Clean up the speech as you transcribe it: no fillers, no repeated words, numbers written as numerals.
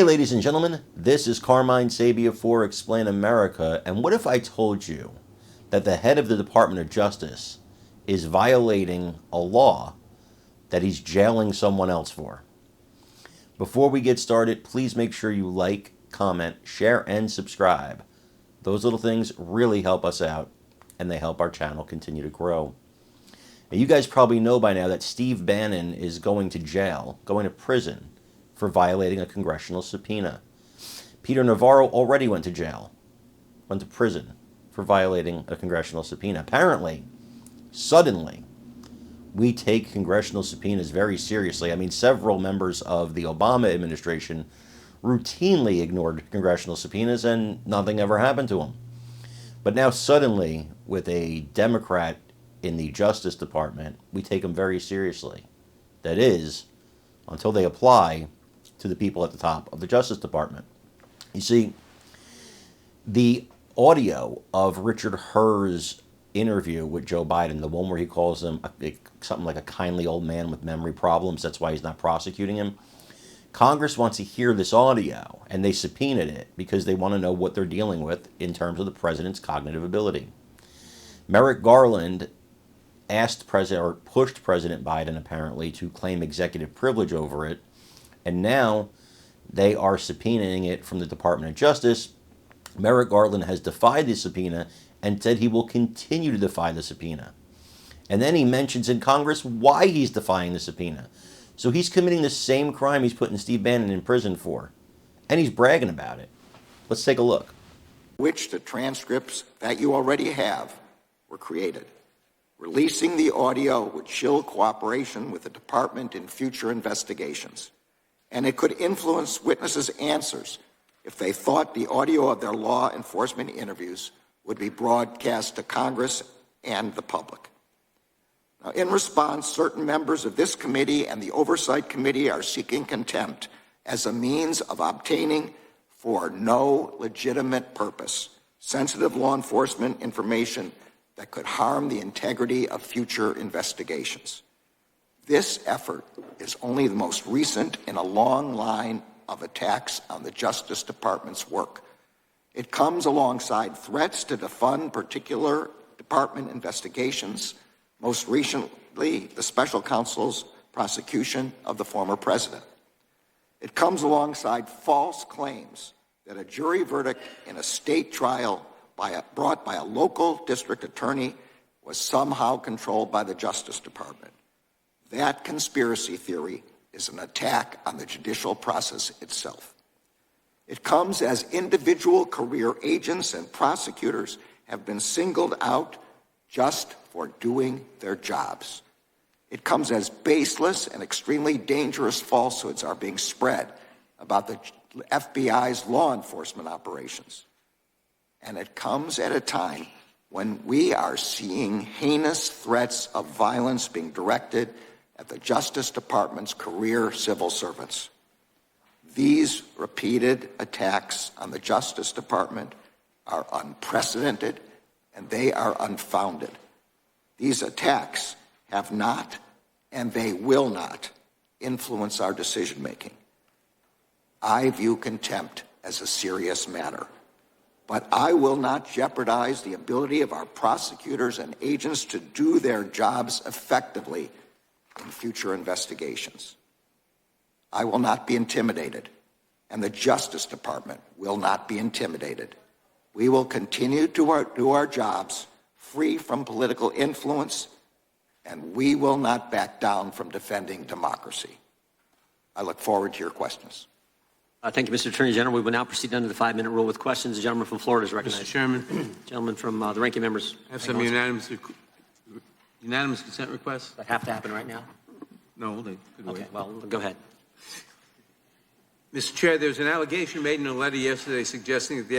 Hey, ladies and gentlemen, this is Carmine Sabia for Explain America, and what if I told you that the head of the Department of Justice is violating a law that he's jailing someone else for? Before we get started, please make sure you like, comment, share, and subscribe. Those little things really help us out, and they help our channel continue to grow. Now, you guys probably know by now that Steve Bannon is going to jail, going to prison, for violating a congressional subpoena. Peter Navarro already went to jail, went to prison for violating a congressional subpoena. Apparently, suddenly, we take congressional subpoenas very seriously. I mean, several members of the Obama administration routinely ignored congressional subpoenas and nothing ever happened to them. But now suddenly, with a Democrat in the Justice Department, we take them very seriously. That is, until they apply to the people at the top of the Justice Department. You see, the audio of Richard Herr's interview with Joe Biden, the one where he calls him something like a kindly old man with memory problems, that's why he's not prosecuting him. Congress wants to hear this audio, and they subpoenaed it because they want to know what they're dealing with in terms of the president's cognitive ability. Merrick Garland asked President, or pushed President Biden apparently, to claim executive privilege over it, and now they are subpoenaing it from the Department of Justice. Merrick Garland has defied the subpoena and said he will continue to defy the subpoena. And then he mentions in Congress why he's defying the subpoena. So he's committing the same crime he's putting Steve Bannon in prison for. And he's bragging about it. Let's take a look. Which the transcripts that you already have were created. Releasing the audio would chill cooperation with the department in future investigations. And it could influence witnesses' answers if they thought the audio of their law enforcement interviews would be broadcast to Congress and the public. Now, in response, certain members of this committee and the Oversight Committee are seeking contempt as a means of obtaining, for no legitimate purpose, sensitive law enforcement information that could harm the integrity of future investigations. This effort is only the most recent in a long line of attacks on the Justice Department's work. It comes alongside threats to defund particular department investigations, most recently the special counsel's prosecution of the former president. It comes alongside false claims that a jury verdict in a state trial brought by a local district attorney was somehow controlled by the Justice Department. That conspiracy theory is an attack on the judicial process itself. It comes as individual career agents and prosecutors have been singled out just for doing their jobs. It comes as baseless and extremely dangerous falsehoods are being spread about the FBI's law enforcement operations. And it comes at a time when we are seeing heinous threats of violence being directed at the Justice Department's career civil servants. These repeated attacks on the Justice Department are unprecedented and they are unfounded. These attacks have not and they will not influence our decision-making. I view contempt as a serious matter, but I will not jeopardize the ability of our prosecutors and agents to do their jobs effectively in future investigations. I will not be intimidated, and the Justice Department will not be intimidated. We will continue to do our jobs free from political influence, and we will not back down from defending democracy. I look forward to your questions. Thank you, Mr. Attorney General. We will now proceed under the 5-minute rule with questions. The gentleman from Florida is recognized. Mr. Chairman. Gentleman from the ranking members. I have some unanimous consent requests. That have to happen right now? No, they could wait. Okay, well, go ahead. Mr. Chair, there's an allegation made in a letter yesterday suggesting that the